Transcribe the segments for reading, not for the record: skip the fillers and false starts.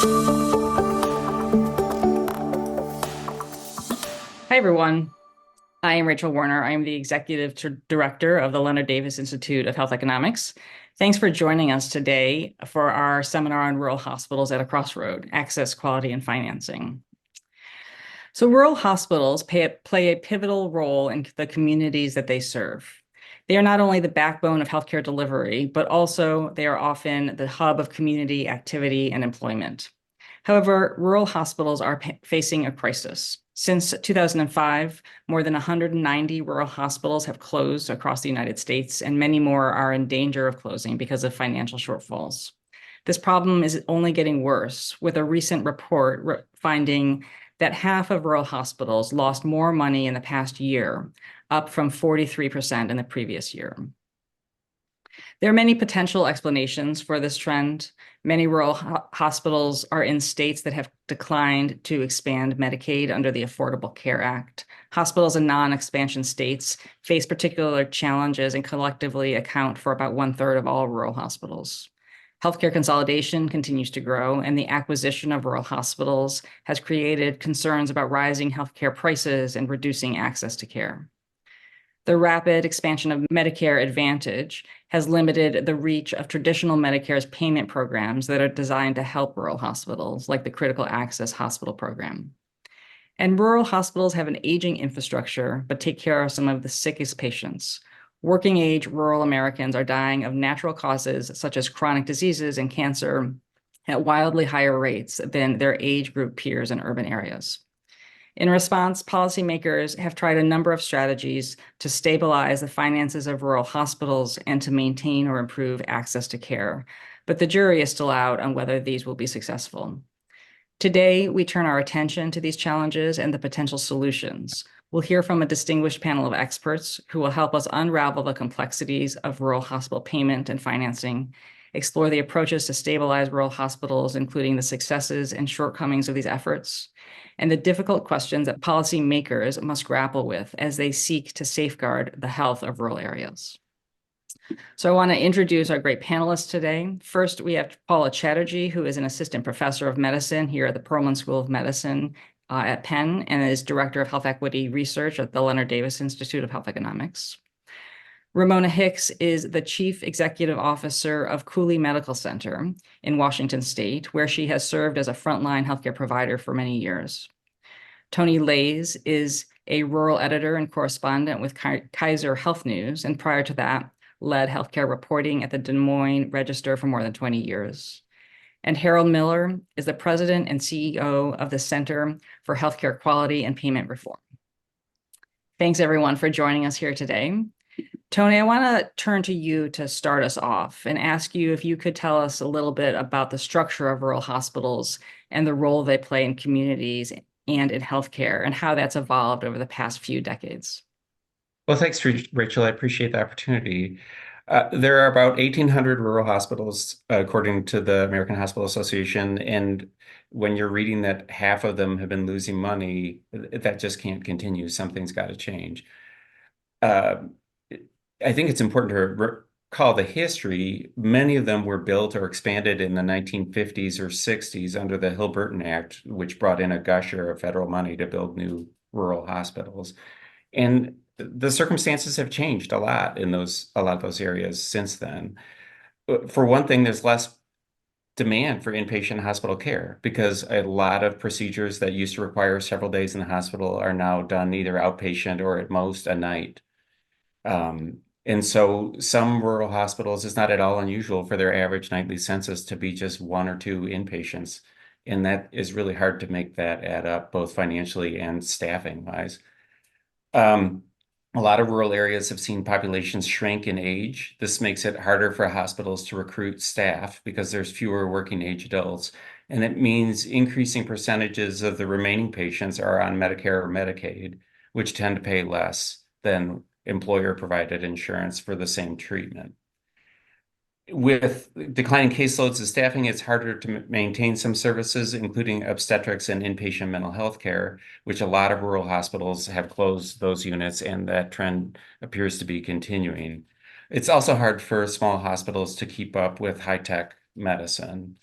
Hi, everyone. I am Rachel Warner. I am the Executive Director of the Leonard Davis Institute of Health Economics. Thanks for joining us today for our seminar on rural hospitals at a crossroad, access, quality, and financing. So rural hospitals play a pivotal role in the communities that they serve. They are not only the backbone of healthcare delivery, but also they are often the hub of community activity and employment. However, rural hospitals are facing a crisis. Since 2005, more than 190 rural hospitals have closed across the United States, and many more are in danger of closing because of financial shortfalls. This problem is only getting worse, with a recent report finding that half of rural hospitals lost more money in the past year, up from 43% in the previous year. There are many potential explanations for this trend. Many rural hospitals are in states that have declined to expand Medicaid under the Affordable Care Act. Hospitals in non-expansion states face particular challenges and collectively account for about 1/3 of all rural hospitals. Healthcare consolidation continues to grow, and the acquisition of rural hospitals has created concerns about rising healthcare prices and reducing access to care. The rapid expansion of Medicare Advantage has limited the reach of traditional Medicare's payment programs that are designed to help rural hospitals, like the Critical Access Hospital Program. And rural hospitals have an aging infrastructure, but take care of some of the sickest patients. Working age rural Americans are dying of natural causes such as chronic diseases and cancer at wildly higher rates than their age group peers in urban areas. In response, policymakers have tried a number of strategies to stabilize the finances of rural hospitals and to maintain or improve access to care, but the jury is still out on whether these will be successful. Today, we turn our attention to these challenges and the potential solutions. We'll hear from a distinguished panel of experts who will help us unravel the complexities of rural hospital payment and financing, explore the approaches to stabilize rural hospitals, including the successes and shortcomings of these efforts, and the difficult questions that policymakers must grapple with as they seek to safeguard the health of rural areas. So I want to introduce our great panelists today. First, we have Paula Chatterjee, who is an assistant professor of medicine here at the Perelman School of Medicine at Penn and is director of health equity research at the Leonard Davis Institute of Health Economics. Ramona Hicks is the chief executive officer of Cooley Medical Center in Washington State, where she has served as a frontline healthcare provider for many years. Tony Lays is a rural editor and correspondent with Kaiser Health News, and prior to that, led healthcare reporting at the Des Moines Register for more than 20 years. And Harold Miller is the president and CEO of the Center for Healthcare Quality and Payment Reform. Thanks, everyone, for joining us here today. Tony, I want to turn to you to start us off and ask you if you could tell us a little bit about the structure of rural hospitals and the role they play in communities and in healthcare and how that's evolved over the past few decades. Well, thanks, Rachel. I appreciate the opportunity. There are about 1,800 rural hospitals, according to the American Hospital Association. And when you're reading that half of them have been losing money, that just can't continue. Something's got to change. Uh, I think it's important to recall the history. Many of them were built or expanded in the 1950s or 60s under the Hill-Burton Act, which brought in a gusher of federal money to build new rural hospitals. And the circumstances have changed a lot in a lot of those areas since then. For one thing, there's less demand for inpatient hospital care because a lot of procedures that used to require several days in the hospital are now done either outpatient or at most a night. And so some rural hospitals, it's not at all unusual for their average nightly census to be just one or two inpatients. And that is really hard to make that add up, both financially and staffing wise. A lot of rural areas have seen populations shrink in age. This makes it harder for hospitals to recruit staff because there's fewer working age adults. And it means increasing percentages of the remaining patients are on Medicare or Medicaid, which tend to pay less than employer-provided insurance for the same treatment. With declining caseloads and staffing, it's harder to maintain some services, including obstetrics and inpatient mental health care, which a lot of rural hospitals have closed those units, and that trend appears to be continuing. It's also hard for small hospitals to keep up with high-tech medicine.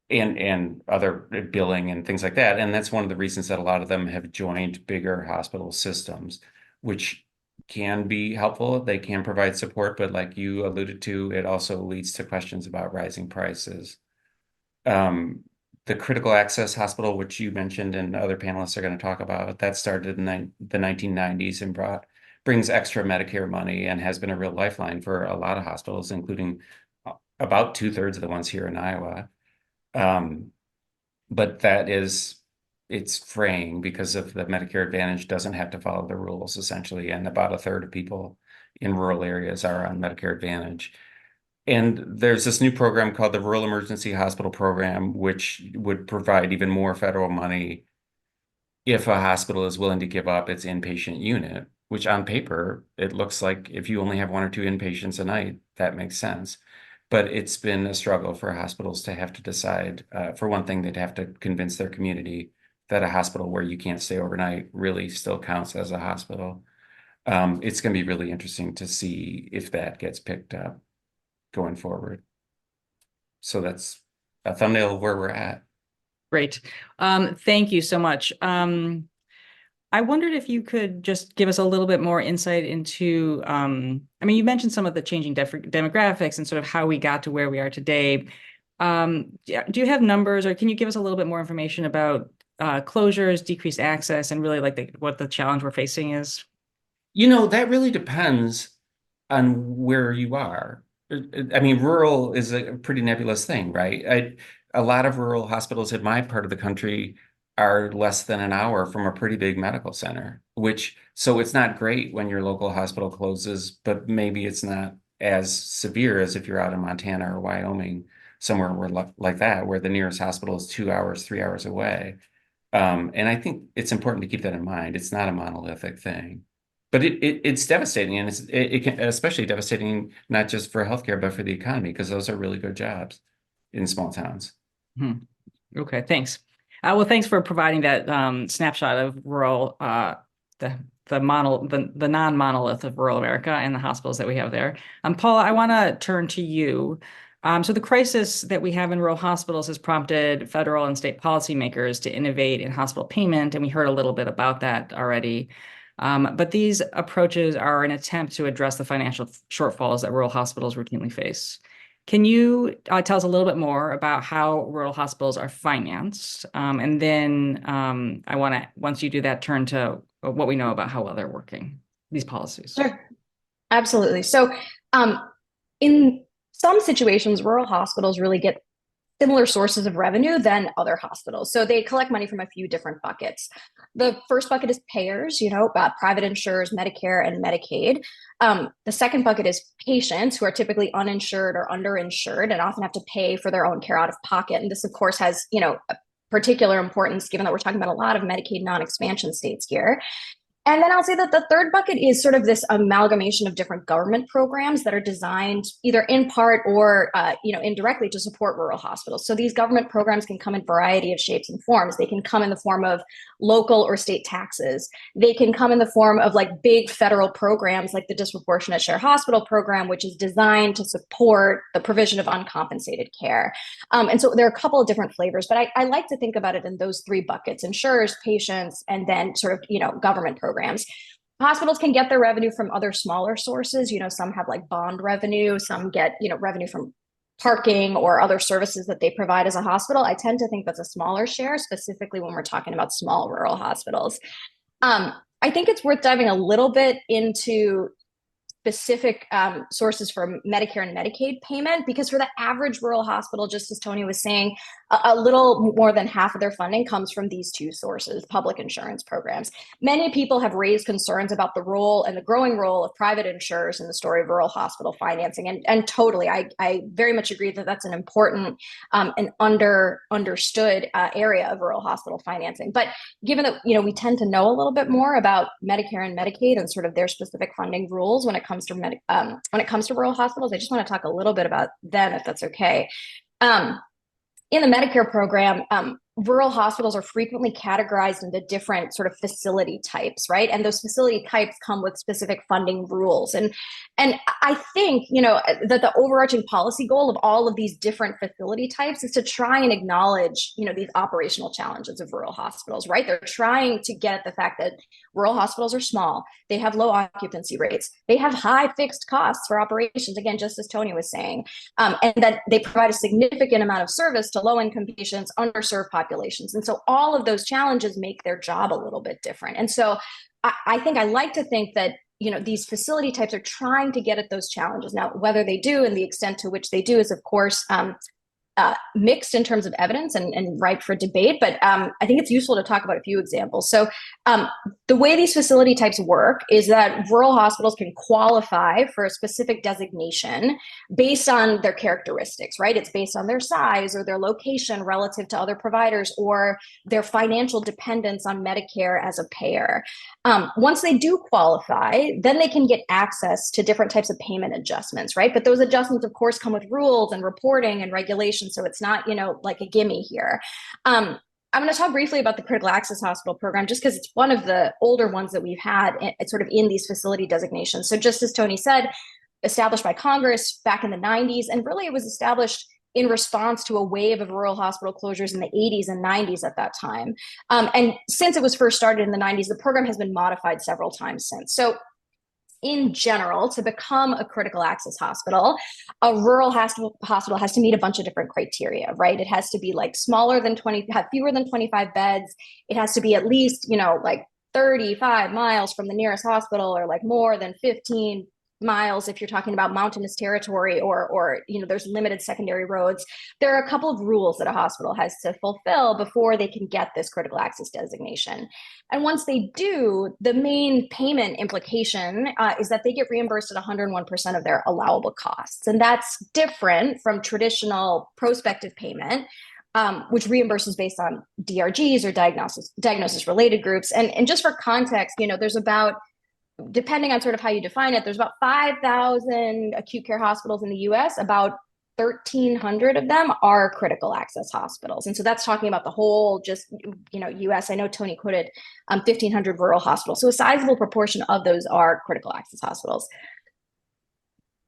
and other billing and things like that. And that's one of the reasons that a lot of them have joined bigger hospital systems, which can be helpful. They can provide support, but like you alluded to, it also leads to questions about rising prices. Um, the critical access hospital, which you mentioned and other panelists are going to talk about, that started in the 1990s and brings extra Medicare money and has been a real lifeline for a lot of hospitals, including about two-thirds of the ones here in Iowa. Um, but it's fraying because of the Medicare Advantage doesn't have to follow the rules essentially, and about a third of people in rural areas are on Medicare Advantage. And there's this new program called the Rural Emergency Hospital Program, which would provide even more federal money if a hospital is willing to give up its inpatient unit, which on paper, it looks like if you only have one or two inpatients a night, that makes sense. But it's been a struggle for hospitals to have to decide. For one thing, they'd have to convince their community that a hospital where you can't stay overnight really still counts as a hospital. It's going to be really interesting to see if that gets picked up going forward. So that's a thumbnail of where we're at. Great. Thank you so much. I wondered if you could just give us a little bit more insight into, I mean, you mentioned some of the changing demographics and sort of how we got to where we are today. Do you have numbers, or can you give us a little bit more information about closures, decreased access, and really like what the challenge we're facing is? That really depends on where you are. I mean, rural is a pretty nebulous thing, right? A lot of rural hospitals in my part of the country are less than an hour from a pretty big medical center, so it's not great when your local hospital closes, but maybe it's not as severe as if you're out in Montana or Wyoming, somewhere like that, where the nearest hospital is 2 hours, 3 hours away. And I think it's important to keep that in mind. It's not a monolithic thing. But it's devastating, and it can especially devastating not just for healthcare, but for the economy, because those are really good jobs in small towns. Hmm. Okay, thanks. Well, thanks for providing that snapshot of rural, the the non-monolith of rural America and the hospitals that we have there. Paula, I want to turn to you. So the crisis that we have in rural hospitals has prompted federal and state policymakers to innovate in hospital payment, and we heard a little bit about that already. But these approaches are an attempt to address the financial shortfalls that rural hospitals routinely face. Can you tell us a little bit more about how rural hospitals are financed? And then I want to, once you do that, turn to what we know about how well they're working, these policies. Sure, absolutely. So, um, in some situations, rural hospitals really get similar sources of revenue than other hospitals. So they collect money from a few different buckets. The first bucket is payers, private insurers, Medicare and Medicaid. The second bucket is patients who are typically uninsured or underinsured and often have to pay for their own care out of pocket. And this, of course, has, a particular importance given that we're talking about a lot of Medicaid non-expansion states here. And then I'll say that the third bucket is sort of this amalgamation of different government programs that are designed either in part or indirectly to support rural hospitals. So these government programs can come in a variety of shapes and forms. They can come in the form of local or state taxes. They can come in the form of like big federal programs like the Disproportionate Share Hospital Program, which is designed to support the provision of uncompensated care. And so there are a couple of different flavors, but I like to think about it in those three buckets: insurers, patients, and then sort of, government programs. Hospitals can get their revenue from other smaller sources. Some have like bond revenue, some get, revenue from parking or other services that they provide as a hospital. I tend to think that's a smaller share, specifically when we're talking about small rural hospitals. I think it's worth diving a little bit into specific sources for Medicare and Medicaid payment, because for the average rural hospital, just as Tony was saying, a little more than half of their funding comes from these two sources, public insurance programs. Many people have raised concerns about the role and the growing role of private insurers in the story of rural hospital financing. And totally, I very much agree that that's an important and understood area of rural hospital financing. But given that, we tend to know a little bit more about Medicare and Medicaid and sort of their specific funding rules when it comes to rural hospitals, I just want to talk a little bit about them, if that's okay. In the Medicare program, rural hospitals are frequently categorized into different sort of facility types, right? And those facility types come with specific funding rules. And I think, that the overarching policy goal of all of these different facility types is to try and acknowledge, these operational challenges of rural hospitals, right? They're trying to get at the fact that rural hospitals are small, they have low occupancy rates, they have high fixed costs for operations, again, just as Tony was saying, and that they provide a significant amount of service to low-income patients, underserved populations. And so all of those challenges make their job a little bit different. And so I think I like to think that these facility types are trying to get at those challenges. Now, whether they do and the extent to which they do is, of course, mixed in terms of evidence and ripe for debate, but I think it's useful to talk about a few examples. So the way these facility types work is that rural hospitals can qualify for a specific designation based on their characteristics, right? It's based on their size or their location relative to other providers or their financial dependence on Medicare as a payer. Once they do qualify, then they can get access to different types of payment adjustments, right? But those adjustments, of course, come with rules and reporting and regulations. So it's not, like a gimme here. I'm going to talk briefly about the critical access hospital program, just because it's one of the older ones that we've had sort of in these facility designations. So just as Tony said, established by Congress back in the 90s, and really it was established in response to a wave of rural hospital closures in the 80s and 90s at that time. And since it was first started in the 90s, the program has been modified several times since. So in general, to become a critical access hospital, a rural hospital has to meet a bunch of different criteria, right? It has to be like smaller than 20, have fewer than 25 beds. It has to be at least, like 35 miles from the nearest hospital, or like more than 15 miles if you're talking about mountainous territory, or there's limited secondary roads. There are a couple of rules that a hospital has to fulfill before they can get this critical access designation. And once they do, the main payment implication is that they get reimbursed at 101% of their allowable costs. And that's different from traditional prospective payment, which reimburses based on DRGs or diagnosis related groups. And just for context, there's about, depending on sort of how you define it, there's about 5,000 acute care hospitals in the US. About 1,300 of them are critical access hospitals. And so that's talking about the whole US. I know Tony quoted 1,500 rural hospitals. So a sizable proportion of those are critical access hospitals.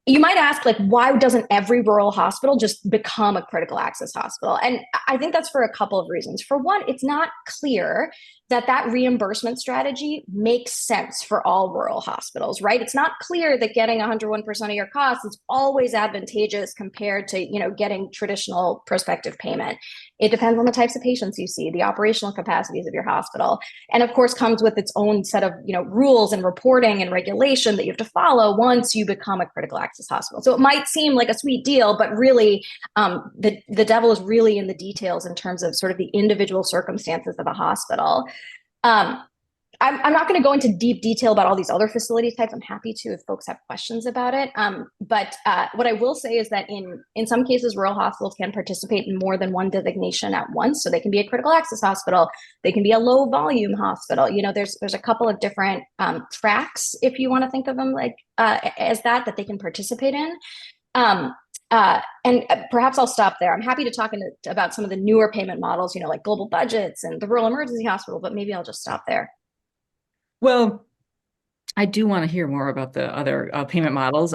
You might ask, like, why doesn't every rural hospital just become a critical access hospital? And I think that's for a couple of reasons. For one, it's not clear that reimbursement strategy makes sense for all rural hospitals, right? It's not clear that getting 101% of your costs is always advantageous compared to, getting traditional prospective payment. It depends on the types of patients you see, the operational capacities of your hospital, and of course comes with its own set of, rules and reporting and regulation that you have to follow once you become a critical access hospital. So it might seem like a sweet deal, but really the devil is really in the details in terms of sort of the individual circumstances of a hospital. I'm not going to go into deep detail about all these other facility types. I'm happy to if folks have questions about it. But what I will say is that in some cases, rural hospitals can participate in more than one designation at once. So they can be a critical access hospital. They can be a low volume hospital. There's a couple of different tracks, if you want to think of them like as that they can participate in. And perhaps I'll stop there. I'm happy to talk about some of the newer payment models, like global budgets and the rural emergency hospital, but maybe I'll just stop there. Well, I do want to hear more about the other payment models.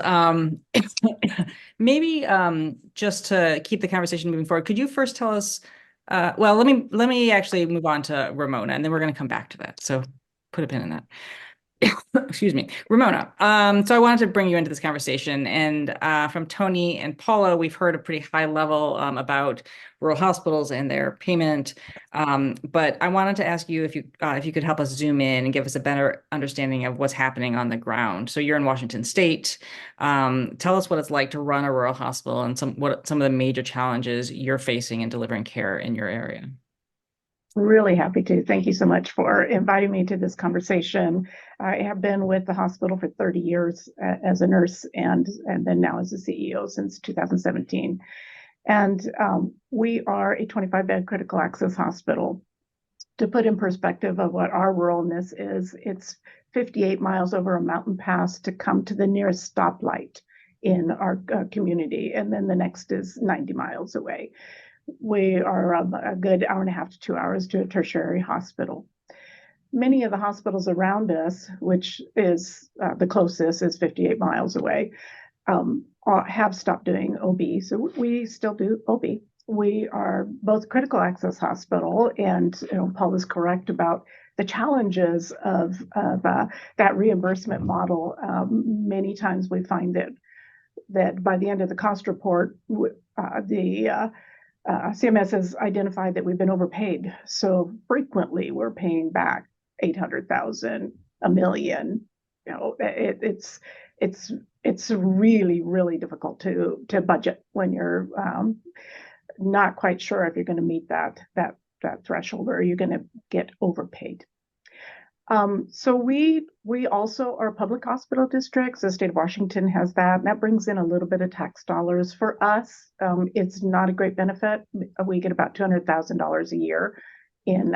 Maybe just to keep the conversation moving forward, could you first tell us? Well, let me actually move on to Ramona, and then we're going to come back to that. So put a pin in that. Excuse me, Ramona. So I wanted to bring you into this conversation, and from Tony and Paula, we've heard a pretty high level about rural hospitals and their payment. But I wanted to ask you if you could help us zoom in and give us a better understanding of what's happening on the ground. So you're in Washington State. Tell us what it's like to run a rural hospital and some of the major challenges you're facing in delivering care in your area. Really happy to. Thank you so much for inviting me to this conversation. I have been with the hospital for 30 years as a nurse and then now as a CEO since 2017. And we are a 25-bed critical access hospital. To put in perspective of what our ruralness is, it's 58 miles over a mountain pass to come to the nearest stoplight in our community. And then the next is 90 miles away. We are a good hour and a half to 2 hours to a tertiary hospital. Many of the hospitals around us, which is the closest, is 58 miles away, have stopped doing OB. So we still do OB. We are both critical access hospital, and Paul is correct about the challenges of that reimbursement model. Many times we find that by the end of the cost report, the CMS has identified that we've been overpaid. So frequently we're paying back 800,000, a million. It's really, really difficult to budget when you're not quite sure if you're going to meet that threshold, or you're going to get overpaid. So we also are public hospital districts. The state of Washington has that, and that brings in a little bit of tax dollars. For us, it's not a great benefit. We get about $200,000 a year in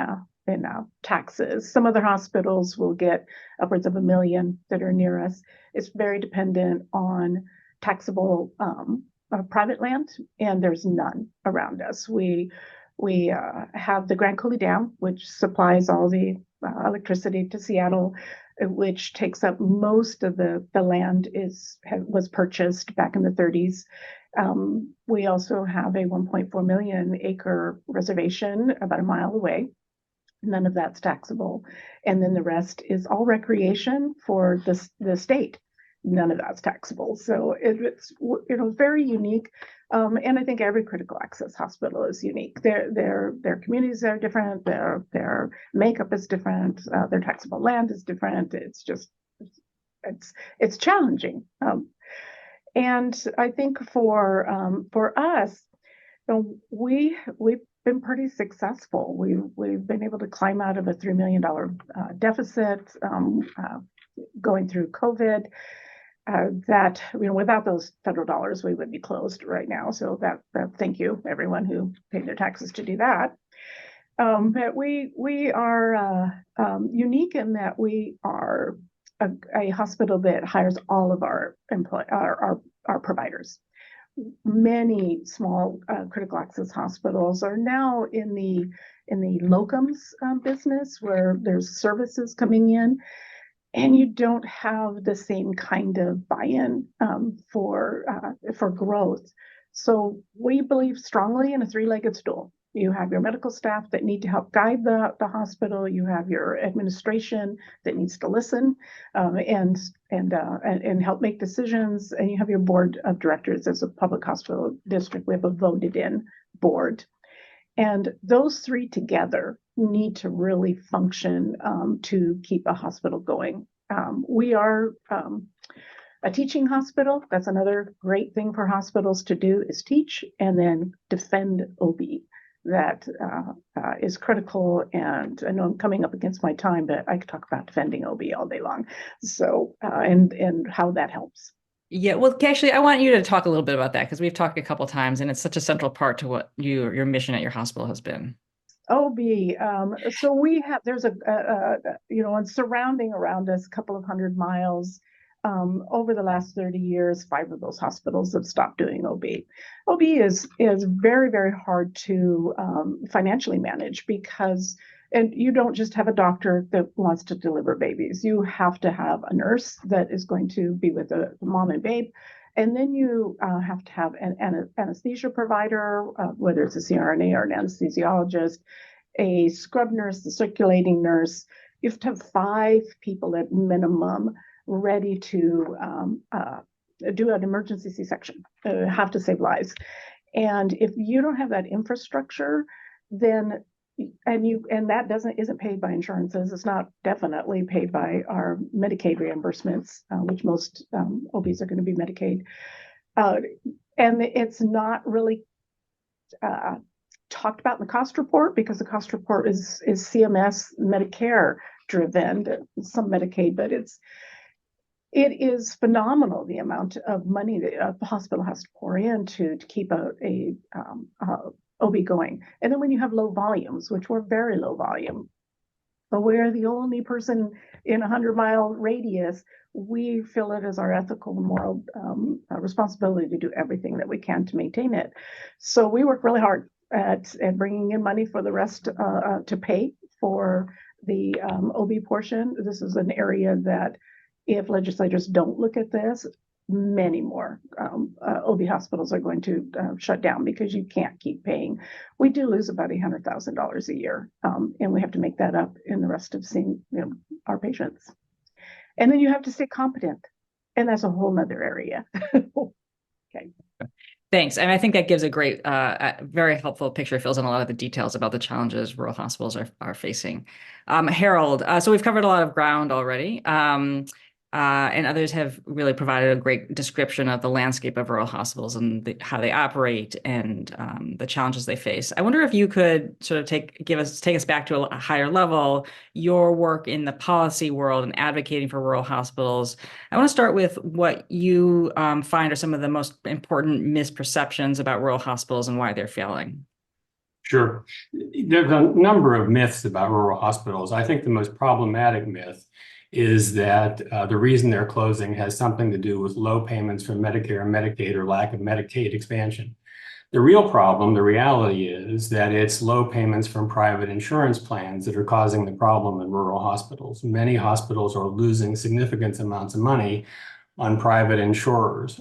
taxes. Some other hospitals will get upwards of $1 million that are near us. It's very dependent on taxable private land, and there's none around us. We have the Grand Coulee Dam, which supplies all the electricity to Seattle, which takes up most of the land was purchased back in the 30s. We also have a 1.4 million acre reservation about a mile away. None of that's taxable. And then the rest is all recreation for the state. None of that's taxable. So it's very unique. And I think every critical access hospital is unique. Their communities are different. Their makeup is different. Their taxable land is different. It's challenging. And I think for us, we've been pretty successful. We've been able to climb out of a $3 million deficit going through COVID. That without those federal dollars, we would be closed right now. So that thank you everyone who paid their taxes to do that. But we are unique in that we are a hospital that hires all of our providers. Many small critical access hospitals are now in the locums business, where there's services coming in, and you don't have the same kind of buy-in for growth. So we believe strongly in a three-legged stool. You have your medical staff that need to help guide the hospital. You have your administration that needs to listen and help make decisions. And you have your board of directors. As a public hospital district, we have a voted-in board. And those three together need to really function to keep a hospital going. We are a teaching hospital. That's another great thing for hospitals to do, is teach and then defend OB. That is critical. And I know I'm coming up against my time, but I could talk about defending OB all day long. So and how that helps. Yeah, well, actually, I want you to talk a little bit about that, because we've talked a couple of times, and it's such a central part to what your mission at your hospital has been. OB. So we have, there's and surrounding around us, a couple of 100 miles. Over the last 30 years, 5 of those hospitals have stopped doing OB. OB is very, very hard to financially manage, because and you don't just have a doctor that wants to deliver babies. You have to have a nurse that is going to be with the mom and babe. And then you have to have an anesthesia provider, whether it's a CRNA or an anesthesiologist, a scrub nurse, the circulating nurse. You have to have 5 people at minimum ready to do an emergency C-section, have to save lives. And if you don't have that infrastructure, then and that isn't paid by insurances. It's not definitely paid by our Medicaid reimbursements, which most OBs are going to be Medicaid. And it's not really talked about in the cost report, because the cost report is CMS Medicare driven, some Medicaid, but it is phenomenal the amount of money that the hospital has to pour in to keep a OB going. And then when you have low volumes, which were very low volume, but we're the only person in a 100-mile radius, we feel it as our ethical and moral responsibility to do everything that we can to maintain it. So we work really hard at bringing in money for the rest to pay for the OB portion. This is an area that if legislators don't look at this, many more OB hospitals are going to shut down because you can't keep paying. We do lose about $100,000 a year, and we have to make that up in the rest of seeing our patients. And then you have to stay competent, and that's a whole nother area. Okay. Thanks. And I think that gives a great, very helpful picture, fills in a lot of the details about the challenges rural hospitals are facing. Harold, so we've covered a lot of ground already. And others have really provided a great description of the landscape of rural hospitals and how they operate and the challenges they face. I wonder if you could sort of take us back to a higher level, your work in the policy world and advocating for rural hospitals. I want to start with what you find are some of the most important misperceptions about rural hospitals and why they're failing. Sure. There's a number of myths about rural hospitals. I think the most problematic myth is that the reason they're closing has something to do with low payments from Medicare and Medicaid or lack of Medicaid expansion. The real problem, the reality is that it's low payments from private insurance plans that are causing the problem in rural hospitals. Many hospitals are losing significant amounts of money on private insurers.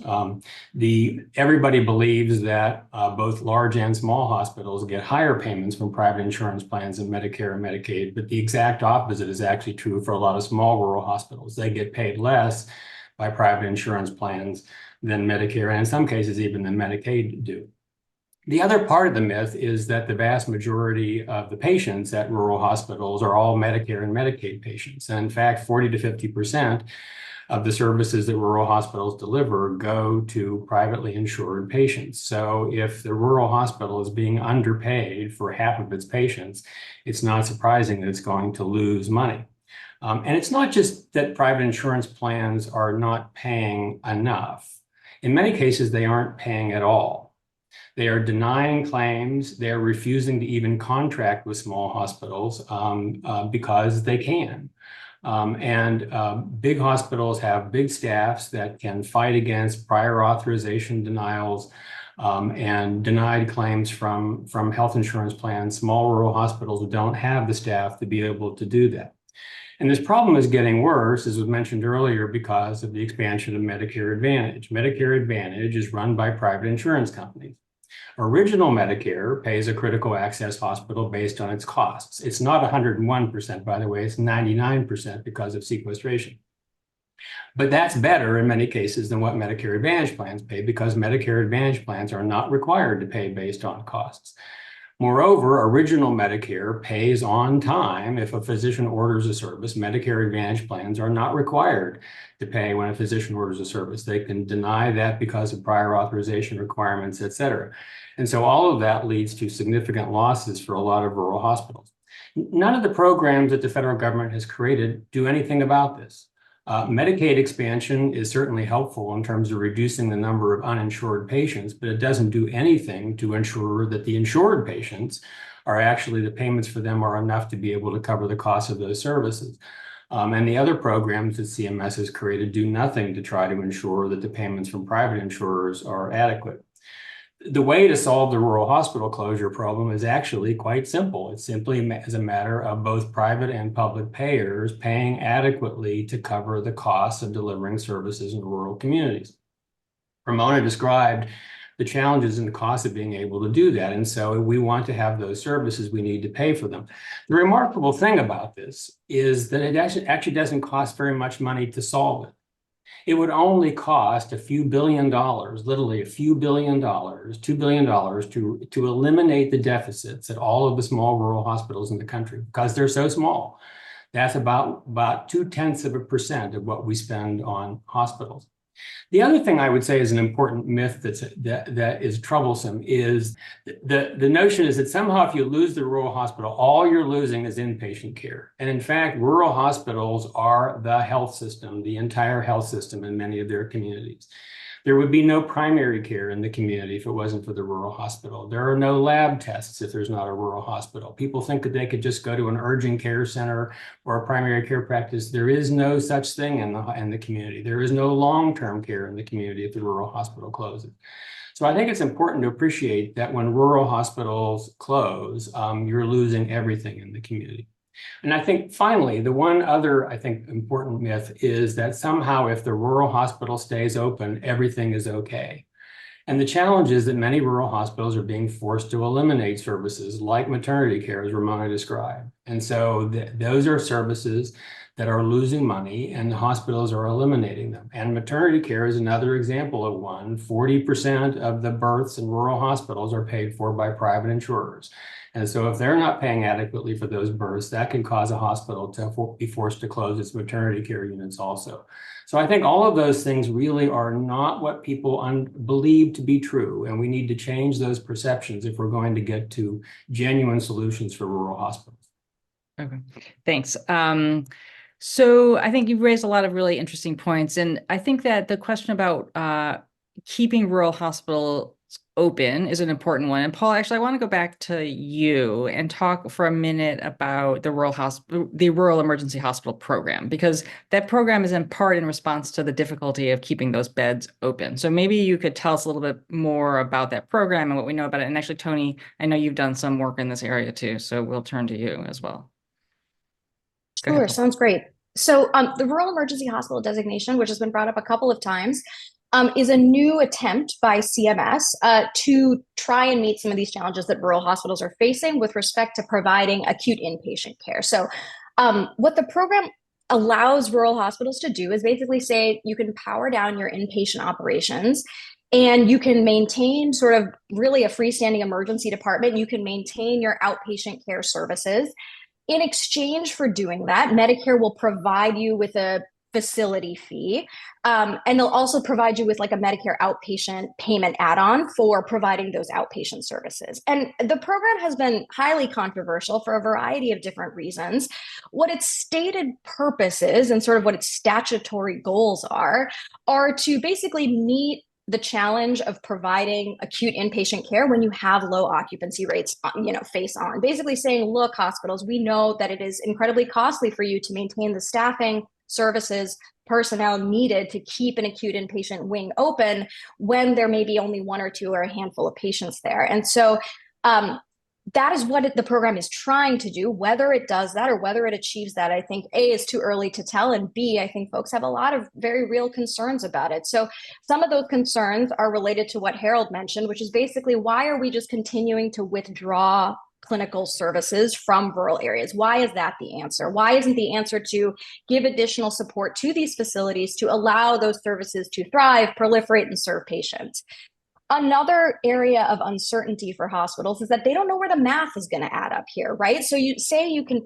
Everybody believes that both large and small hospitals get higher payments from private insurance plans than Medicare and Medicaid, but the exact opposite is actually true for a lot of small rural hospitals. They get paid less by private insurance plans than Medicare, and in some cases even than Medicaid do. The other part of the myth is that the vast majority of the patients at rural hospitals are all Medicare and Medicaid patients. And in fact, 40 to 50% of the services that rural hospitals deliver go to privately insured patients. So if the rural hospital is being underpaid for half of its patients, it's not surprising that it's going to lose money. And it's not just that private insurance plans are not paying enough. In many cases, they aren't paying at all. They are denying claims. They're refusing to even contract with small hospitals because they can. Big hospitals have big staffs that can fight against prior authorization denials and denied claims from health insurance plans. Small rural hospitals don't have the staff to be able to do that. And this problem is getting worse, as was mentioned earlier, because of the expansion of Medicare Advantage. Medicare Advantage is run by private insurance companies. Original Medicare pays a critical access hospital based on its costs. It's not 101%, by the way, it's 99% because of sequestration. But that's better in many cases than what Medicare Advantage plans pay because Medicare Advantage plans are not required to pay based on costs. Moreover, original Medicare pays on time if a physician orders a service. Medicare Advantage plans are not required to pay when a physician orders a service. They can deny that because of prior authorization requirements, et cetera. And so all of that leads to significant losses for a lot of rural hospitals. None of the programs that the federal government has created do anything about this. Medicaid expansion is certainly helpful in terms of reducing the number of uninsured patients, but it doesn't do anything to ensure that the insured patients are actually, the payments for them are enough to be able to cover the cost of those services. And the other programs that CMS has created do nothing to try to ensure that the payments from private insurers are adequate. The way to solve the rural hospital closure problem is actually quite simple. It's simply as a matter of both private and public payers paying adequately to cover the costs of delivering services in rural communities. Ramona described the challenges and the cost of being able to do that. And so we want to have those services, we need to pay for them. The remarkable thing about this is that it actually doesn't cost very much money to solve it. It would only cost a few $billion, literally a few $billion, $2 billion to eliminate the deficits at all of the small rural hospitals in the country because they're so small. That's about 0.2% of what we spend on hospitals. The other thing I would say is an important myth that is troublesome is the notion is that somehow if you lose the rural hospital, all you're losing is inpatient care. And in fact, rural hospitals are the health system, the entire health system in many of their communities. There would be no primary care in the community if it wasn't for the rural hospital. There are no lab tests if there's not a rural hospital. People think that they could just go to an urgent care center or a primary care practice. There is no such thing in the community. There is no long-term care in the community if the rural hospital closes. So I think it's important to appreciate that when rural hospitals close, you're losing everything in the community. And I think finally, the one other, I think, important myth is that somehow if the rural hospital stays open, everything is okay. And the challenge is that many rural hospitals are being forced to eliminate services like maternity care, as Ramona described. And so those are services that are losing money, and the hospitals are eliminating them. And maternity care is another example of one. 40% of the births in rural hospitals are paid for by private insurers. And so if they're not paying adequately for those births, that can cause a hospital to be forced to close its maternity care units also. So I think all of those things really are not what people believe to be true. And we need to change those perceptions if we're going to get to genuine solutions for rural hospitals. Okay, thanks. So I think you've raised a lot of really interesting points. And I think that the question about keeping rural hospitals open is an important one. And Paul, actually, I want to go back to you and talk for a minute about the rural emergency hospital program, because that program is in part in response to the difficulty of keeping those beds open. So maybe you could tell us a little bit more about that program and what we know about it. And actually, Tony, I know you've done some work in this area too, so we'll turn to you as well. Go Sure, ahead, Paul. sounds great. So the rural emergency hospital designation, which has been brought up a couple of times, is a new attempt by CMS to try and meet some of these challenges that rural hospitals are facing with respect to providing acute inpatient care. So what the program allows rural hospitals to do is basically say you can power down your inpatient operations and you can maintain sort of really a freestanding emergency department. You can maintain your outpatient care services. In exchange for doing that, Medicare will provide you with a facility fee. And they'll also provide you with like a Medicare outpatient payment add-on for providing those outpatient services. And the program has been highly controversial for a variety of different reasons. What its stated purpose is and sort of what its statutory goals are to basically meet the challenge of providing acute inpatient care when you have low occupancy rates, face on. Basically saying, look, hospitals, we know that it is incredibly costly for you to maintain the staffing, services, personnel needed to keep an acute inpatient wing open when there may be only one or two or a handful of patients there. And so that is what the program is trying to do. Whether it does that or whether it achieves that, I think A, is too early to tell, and B, I think folks have a lot of very real concerns about it. So some of those concerns are related to what Harold mentioned, which is basically, why are we just continuing to withdraw clinical services from rural areas? Why is that the answer? Why isn't the answer to give additional support to these facilities to allow those services to thrive, proliferate, and serve patients? Another area of uncertainty for hospitals is that they don't know where the math is going to add up here, right? So you say you can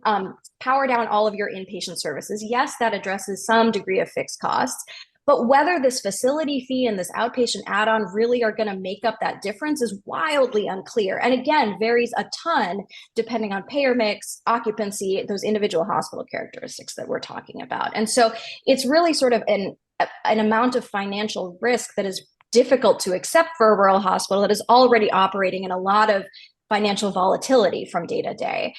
power down all of your inpatient services. Yes, that addresses some degree of fixed costs, but whether this facility fee and this outpatient add-on really are going to make up that difference is wildly unclear. And again, varies a ton depending on payer mix, occupancy, those individual hospital characteristics that we're talking about. And so it's really sort of an amount of financial risk that is difficult to accept for a rural hospital that is already operating in a lot of financial volatility from day to day.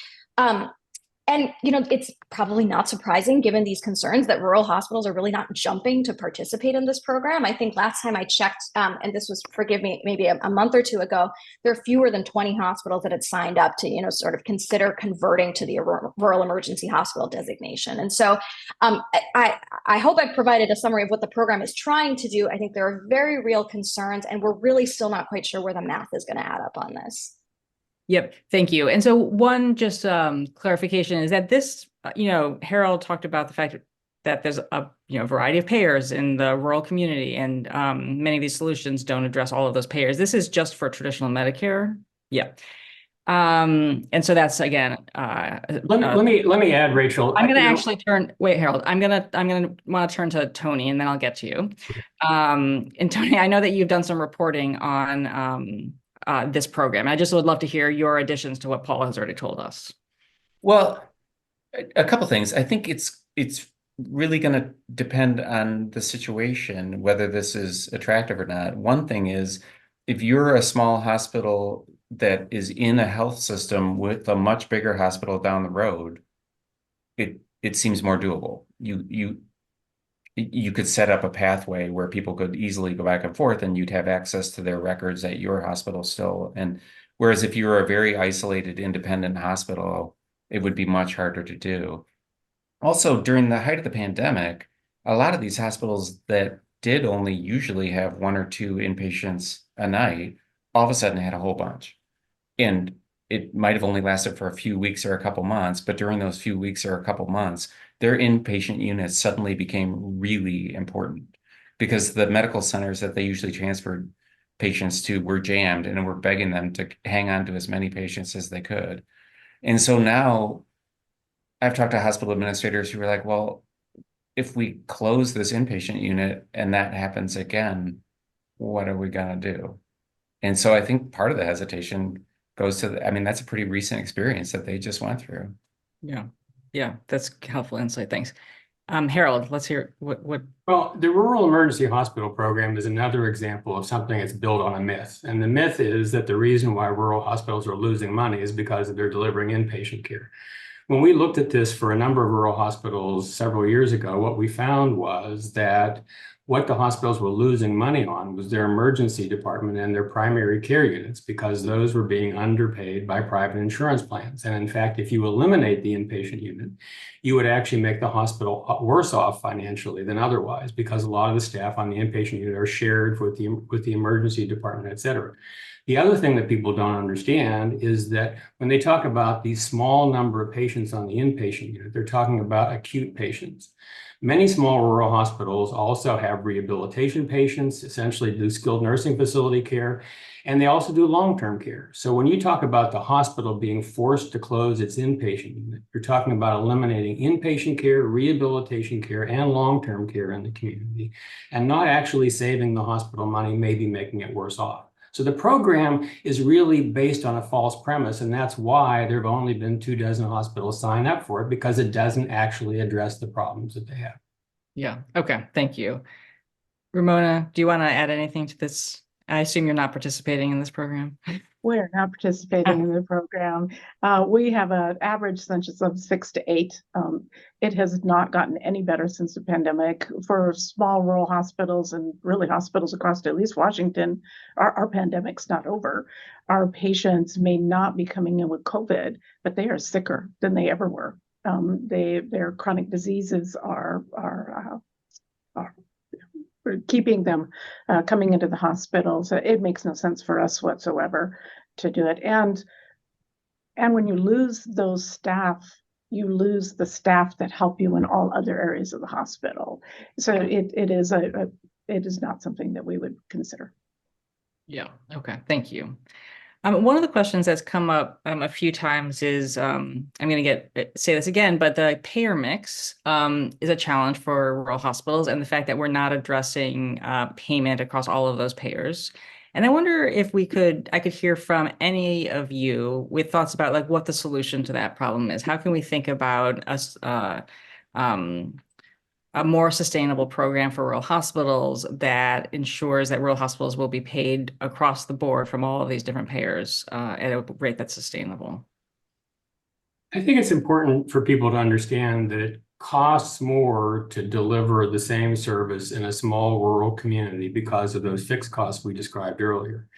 And, it's probably not surprising given these concerns that rural hospitals are really not jumping to participate in this program. I think last time I checked, and this was, forgive me, maybe a month or two ago, there are fewer than 20 hospitals that had signed up to, sort of consider converting to the rural emergency hospital designation. And so I hope I've provided a summary of what the program is trying to do. I think there are very real concerns, and we're really still not quite sure where the math is going to add up on this. Yep. Thank you. And so one just clarification is that this, Harold talked about the fact that there's a variety of payers in the rural community, and many of these solutions don't address all of those payers. This is just for traditional Medicare. Yeah. And so that's again. Let me add, Rachel. I'm going to actually wait, Harold. I'm going to want to turn to Tony, and then I'll get to you. And Tony, I know that you've done some reporting on this program. I just would love to hear your additions to what Paul has already told us. Well, a couple things. I think it's really going to depend on the situation, whether this is attractive or not. One thing is, if you're a small hospital that is in a health system with a much bigger hospital down the road, it seems more doable. you could set up a pathway where people could easily go back and forth and you'd have access to their records at your hospital still. And whereas if you were a very isolated, independent hospital, it would be much harder to do. Also, during the height of the pandemic, a lot of these hospitals that did only usually have one or two inpatients a night, all of a sudden had a whole bunch. And it might have only lasted for a few weeks or a couple months, but during those few weeks or a couple months, their inpatient units suddenly became really important because the medical centers that they usually transferred patients to were jammed and were begging them to hang on to as many patients as they could. And so now I've talked to hospital administrators who were like, well, if we close this inpatient unit and that happens again, what are we going to do? And so I think part of the hesitation goes to I mean, that's a pretty recent experience that they just went through. Yeah. Yeah, that's helpful insight. Thanks. Harold, let's hear what. Well, the Rural Emergency Hospital Program is another example of something that's built on a myth. And the myth is that the reason why rural hospitals are losing money is because they're delivering inpatient care. When we looked at this for a number of rural hospitals several years ago, what we found was that what the hospitals were losing money on was their emergency department and their primary care units because those were being underpaid by private insurance plans. And in fact, if you eliminate the inpatient unit, you would actually make the hospital worse off financially than otherwise because a lot of the staff on the inpatient unit are shared with the emergency department, et cetera. The other thing that people don't understand is that when they talk about the small number of patients on the inpatient unit, they're talking about acute patients. Many small rural hospitals also have rehabilitation patients, essentially do skilled nursing facility care, and they also do long-term care. So when you talk about the hospital being forced to close its inpatient unit, you're talking about eliminating inpatient care, rehabilitation care, and long-term care in the community, and not actually saving the hospital money, maybe making it worse off. So the program is really based on a false premise, and that's why there have only been 24 hospitals sign up for it, because it doesn't actually address the problems that they have. Yeah. Okay. Thank you. Ramona, do you want to add anything to this? I assume you're not participating in this program. We're not participating in the program. We have an average census of 6 to 8. It has not gotten any better since the pandemic. For small rural hospitals and really hospitals across at least Washington, our pandemic's not over. Our patients may not be coming in with COVID, but they are sicker than they ever were. Their chronic diseases are keeping them coming into the hospital. So it makes no sense for us whatsoever to do it. And when you lose those staff, you lose the staff that help you in all other areas of the hospital. So it is not something that we would consider. Yeah. Okay. Thank you. One of the questions that's come up a few times is, I'm going to say this again, but the payer mix is a challenge for rural hospitals, and the fact that we're not addressing payment across all of those payers. And I wonder if I could hear from any of you with thoughts about like what the solution to that problem is. How can we think about a more sustainable program for rural hospitals that ensures that rural hospitals will be paid across the board from all of these different payers at a rate that's sustainable? I think it's important for people to understand that it costs more to deliver the same service in a small rural community because of those fixed costs we described earlier.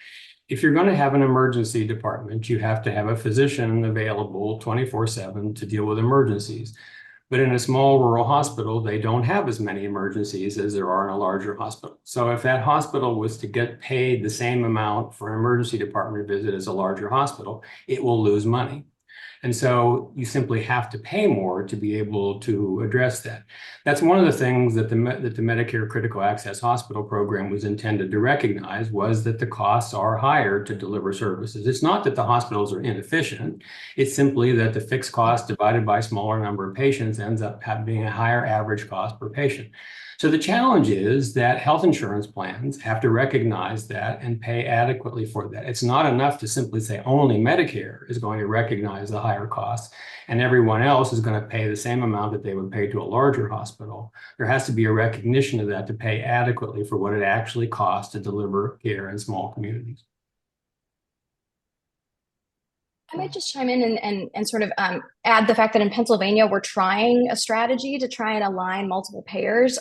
If you're going to have an emergency department, you have to have a physician available 24/7 to deal with emergencies. But in a small rural hospital, they don't have as many emergencies as there are in a larger hospital. So if that hospital was to get paid the same amount for an emergency department visit as a larger hospital, it will lose money. And so you simply have to pay more to be able to address that. That's one of the things that the Medicare Critical Access Hospital Program was intended to recognize, was that the costs are higher to deliver services. It's not that the hospitals are inefficient. It's simply that the fixed cost divided by a smaller number of patients ends up being a higher average cost per patient. So the challenge is that health insurance plans have to recognize that and pay adequately for that. It's not enough to simply say only Medicare is going to recognize the higher costs and everyone else is going to pay the same amount that they would pay to a larger hospital. There has to be a recognition of that to pay adequately for what it actually costs to deliver care in small communities. I might just chime in and sort of add the fact that in Pennsylvania, we're trying a strategy to try and align multiple payers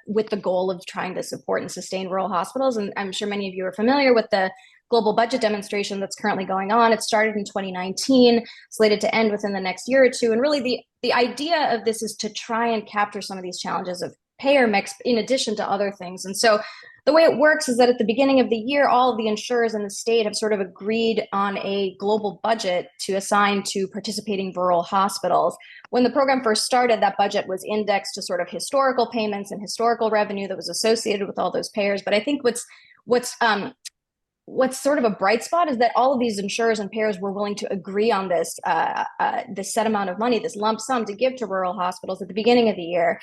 with the goal of trying to support and sustain rural hospitals. And I'm sure many of you are familiar with the global budget demonstration that's currently going on. It started in 2019, slated to end within the next year or two. And really the idea of this is to try and capture some of these challenges of payer mix in addition to other things. And so the way it works is that at the beginning of the year, all of the insurers in the state have sort of agreed on a global budget to assign to participating rural hospitals. When the program first started, that budget was indexed to sort of historical payments and historical revenue that was associated with all those payers. But I think what's sort of a bright spot is that all of these insurers and payers were willing to agree on this set amount of money, this lump sum to give to rural hospitals at the beginning of the year.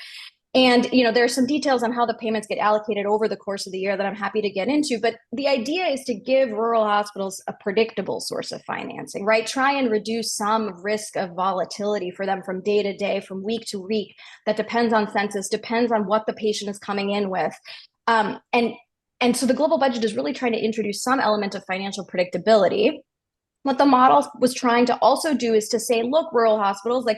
And, there are some details on how the payments get allocated over the course of the year that I'm happy to get into. But the idea is to give rural hospitals a predictable source of financing, right? Try and reduce some risk of volatility for them from day to day, from week to week, that depends on census, depends on what the patient is coming in with. And so the global budget is really trying to introduce some element of financial predictability. What the model was trying to also do is to say, look, rural hospitals, like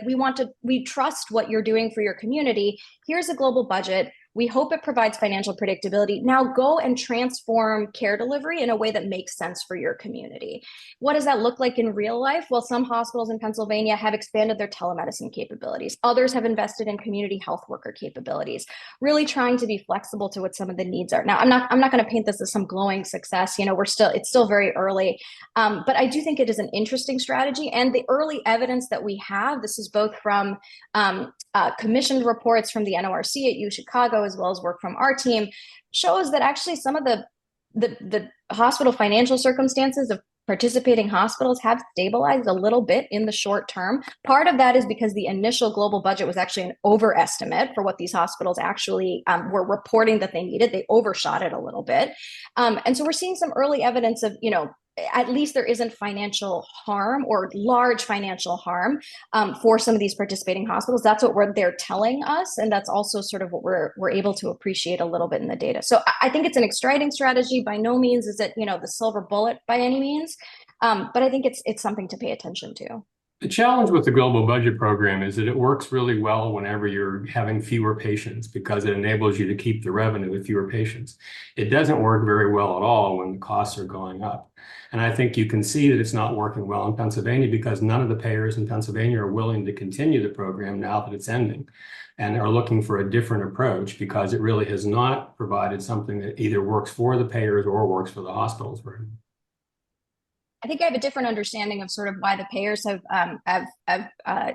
we trust what you're doing for your community. Here's a global budget. We hope it provides financial predictability. Now go and transform care delivery in a way that makes sense for your community. What does that look like in real life? Well, some hospitals in Pennsylvania have expanded their telemedicine capabilities. Others have invested in community health worker capabilities, really trying to be flexible to what some of the needs are. Now, I'm not going to paint this as some glowing success. It's still very early. But I do think it is an interesting strategy. And the early evidence that we have, this is both from commissioned reports from the NORC at U Chicago, as well as work from our team, shows that actually some of the hospital financial circumstances of participating hospitals have stabilized a little bit in the short term. Part of that is because the initial global budget was actually an overestimate for what these hospitals actually were reporting that they needed. They overshot it a little bit. And so we're seeing some early evidence of, at least there isn't financial harm or large financial harm for some of these participating hospitals. That's what they're telling us. And that's also sort of what we're able to appreciate a little bit in the data. So I think it's an exciting strategy. By no means is it, the silver bullet by any means. But I think it's something to pay attention to. The challenge with the global budget program is that it works really well whenever you're having fewer patients because it enables you to keep the revenue with fewer patients. It doesn't work very well at all when the costs are going up. And I think you can see that it's not working well in Pennsylvania because none of the payers in Pennsylvania are willing to continue the program now that it's ending and are looking for a different approach because it really has not provided something that either works for the payers or works for the hospitals. I think I have a different understanding of sort of why the payers have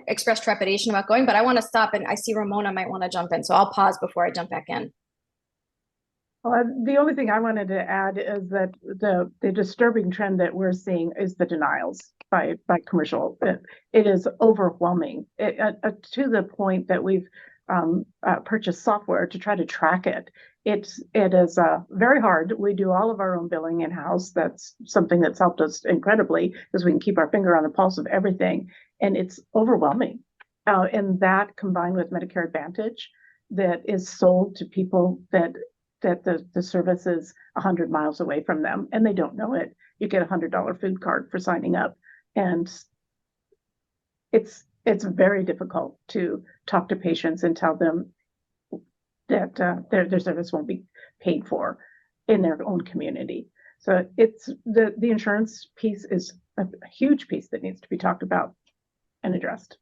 expressed trepidation about going, but I want to stop and I see Ramona might want to jump in. So I'll pause before I jump back in. Well, the only thing I wanted to add is that the disturbing trend that we're seeing is the denials by commercial. It is overwhelming to the point that we've purchased software to try to track it. It is very hard. We do all of our own billing in-house. That's something that's helped us incredibly because we can keep our finger on the pulse of everything. And it's overwhelming. And that combined with Medicare Advantage that is sold to people that the service is 100 miles away from them and they don't know it. You get a $100 food card for signing up. And it's very difficult to talk to patients and tell them that their service won't be paid for in their own community. So it's the insurance piece is a huge piece that needs to be talked about and addressed.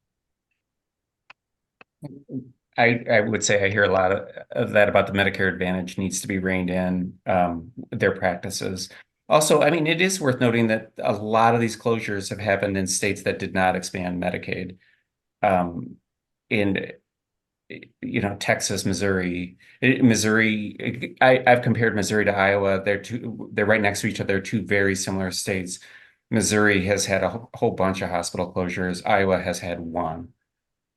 I would say I hear a lot of that about the Medicare Advantage needs to be reined in, their practices. Also, I mean, it is worth noting that a lot of these closures have happened in states that did not expand Medicaid. In Texas, Missouri, I've compared Missouri to Iowa. They're right next to each other, two very similar states. Missouri has had a whole bunch of hospital closures. Iowa has had one.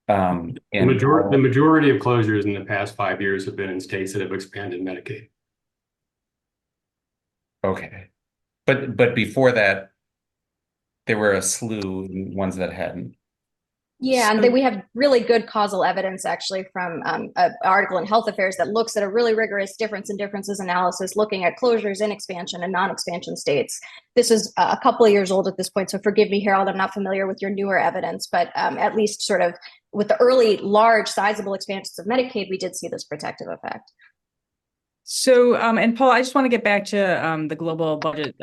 The majority of closures in the past 5 years have been in states that have expanded Medicaid. Okay. But before that, there were a slew of ones that hadn't. Yeah, and then So, we have really good causal evidence actually from an article in Health Affairs that looks at a really rigorous difference in differences analysis, looking at closures in expansion and non-expansion states. This is a couple of years old at this point, so forgive me, Harold, I'm not familiar with your newer evidence, but at least sort of with the early, large, sizable expansions of Medicaid, we did see this protective effect. And Paul, I just want to get back to the global budget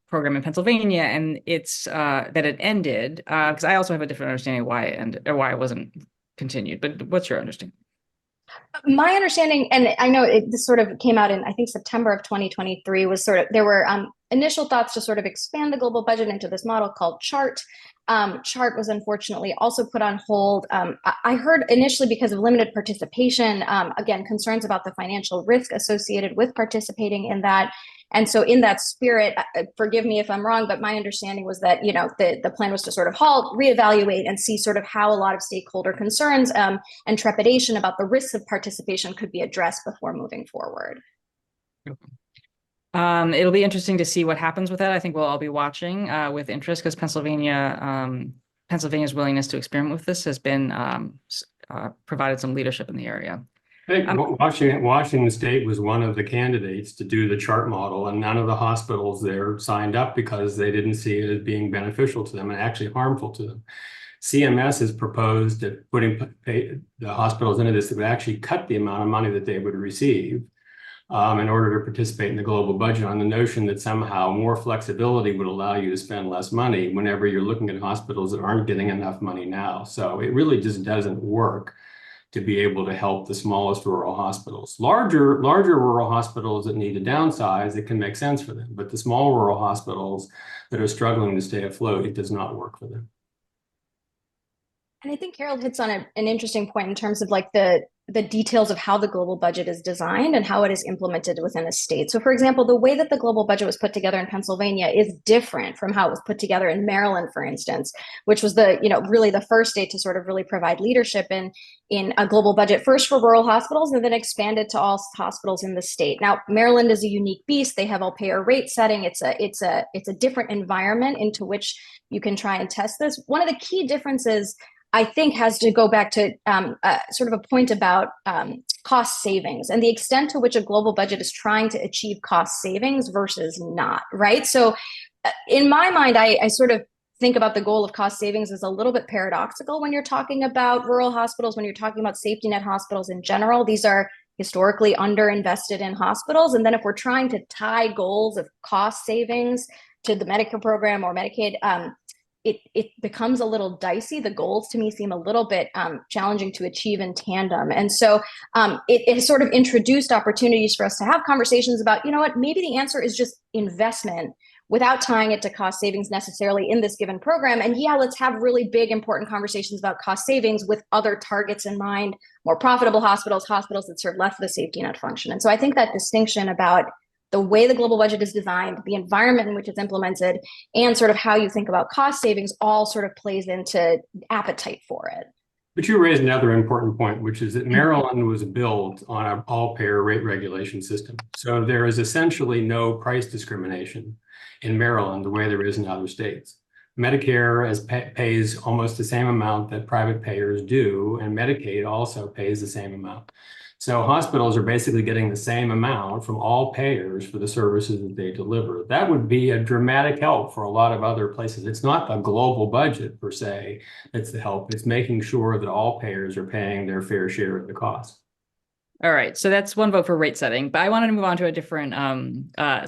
program in Pennsylvania and it's that it ended, because I also have a different understanding of why it ended or why it wasn't continued. But what's your understanding? My understanding, and I know this sort of came out in, I think, September of 2023, was sort of there were initial thoughts to sort of expand the global budget into this model called CHART. CHART was unfortunately also put on hold. I heard initially because of limited participation, again, concerns about the financial risk associated with participating in that. And so in that spirit, forgive me if I'm wrong, but my understanding was that, the plan was to sort of halt, reevaluate, and see sort of how a lot of stakeholder concerns and trepidation about the risks of participation could be addressed before moving forward. It'll be interesting to see what happens with that. I think we'll all be watching with interest because Pennsylvania's willingness to experiment with this has been provided some leadership in the area. I think Washington State was one of the candidates to do the chart model, and none of the hospitals there signed up because they didn't see it as being beneficial to them and actually harmful to them. CMS has proposed that putting the hospitals into this would actually cut the amount of money that they would receive in order to participate in the global budget, on the notion that somehow more flexibility would allow you to spend less money whenever you're looking at hospitals that aren't getting enough money now. So it really just doesn't work to be able to help the smallest rural hospitals. Larger rural hospitals that need to downsize, it can make sense for them. But the small rural hospitals that are struggling to stay afloat, it does not work for them. And I think Harold hits on an interesting point in terms of like the details of how the global budget is designed and how it is implemented within a state. So for example, the way that the global budget was put together in Pennsylvania is different from how it was put together in Maryland, for instance, which was really the first state to sort of really provide leadership in a global budget, first for rural hospitals and then expanded to all hospitals in the state. Now, Maryland is a unique beast. They have all payer rate setting. It's a different environment into which you can try and test this. One of the key differences I think has to go back to sort of a point about cost savings and the extent to which a global budget is trying to achieve cost savings versus not, right? So in my mind, I sort of think about the goal of cost savings as a little bit paradoxical when you're talking about rural hospitals, when you're talking about safety net hospitals in general. These are historically underinvested in hospitals. And then if we're trying to tie goals of cost savings to the Medicare program or Medicaid, it becomes a little dicey. The goals to me seem a little bit challenging to achieve in tandem. And so it has sort of introduced opportunities for us to have conversations about, maybe the answer is just investment without tying it to cost savings necessarily in this given program. And yeah, let's have really big, important conversations about cost savings with other targets in mind, more profitable hospitals that serve less of the safety net function. And so I think that distinction about the way the global budget is designed, the environment in which it's implemented, and sort of how you think about cost savings all sort of plays into appetite for it. But you raised another important point, which is that Maryland was built on an all-payer rate regulation system. So there is essentially no price discrimination in Maryland the way there is in other states. Medicare pays almost the same amount that private payers do, and Medicaid also pays the same amount. So hospitals are basically getting the same amount from all payers for the services that they deliver. That would be a dramatic help for a lot of other places. It's not the global budget per se that's the help. It's making sure that all payers are paying their fair share of the cost. All right, so that's one vote for rate setting, but I wanted to move on to a different,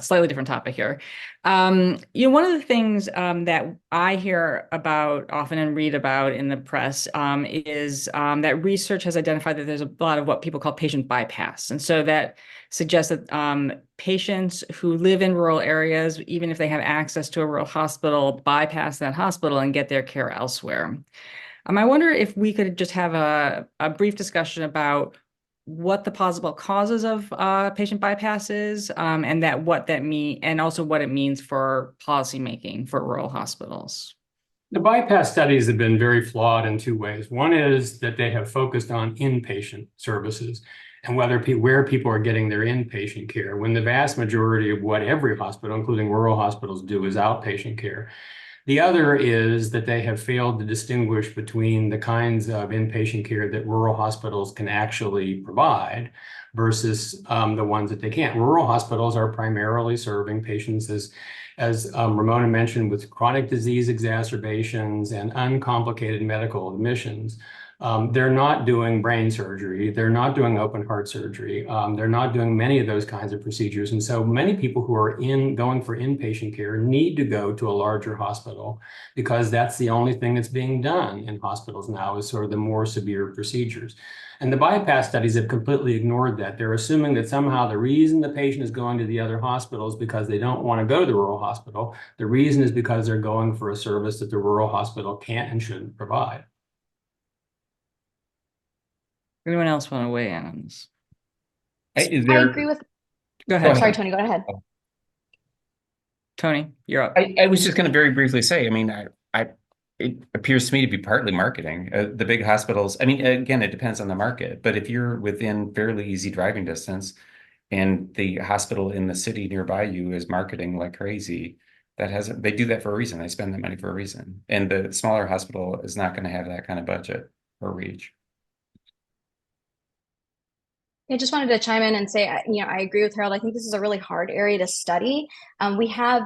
slightly different topic here. One of the things that I hear about often and read about in the press is that research has identified that there's a lot of what people call patient bypass, and so that suggests that patients who live in rural areas, even if they have access to a rural hospital, bypass that hospital and get their care elsewhere. I wonder if we could just have a brief discussion about what the possible causes of patient bypass is, and what that means, and also what it means for policymaking for rural hospitals. The bypass studies have been very flawed in two ways. One is that they have focused on inpatient services and where people are getting their inpatient care, when the vast majority of what every hospital, including rural hospitals, do is outpatient care. The other is that they have failed to distinguish between the kinds of inpatient care that rural hospitals can actually provide versus the ones that they can't. Rural hospitals are primarily serving patients, as Ramona mentioned, with chronic disease exacerbations and uncomplicated medical admissions. They're not doing brain surgery. They're not doing open heart surgery. They're not doing many of those kinds of procedures. And so many people who are going for inpatient care need to go to a larger hospital because that's the only thing that's being done in hospitals now is sort of the more severe procedures. And the bypass studies have completely ignored that. They're assuming that somehow the reason the patient is going to the other hospital is because they don't want to go to the rural hospital. The reason is because they're going for a service that the rural hospital can't and shouldn't provide. Anyone else want to weigh in on this? Is I there, agree with. Go Oh, ahead. sorry, Tony, go ahead. Tony, you're up. I was just going to very briefly say, I mean, it appears to me to be partly marketing. The big hospitals, I mean, again, it depends on the market, but if you're within fairly easy driving distance and the hospital in the city nearby you is marketing like crazy, they do that for a reason. They spend that money for a reason. And the smaller hospital is not going to have that kind of budget or reach. I just wanted to chime in and say, I agree with Harold. I think this is a really hard area to study. We have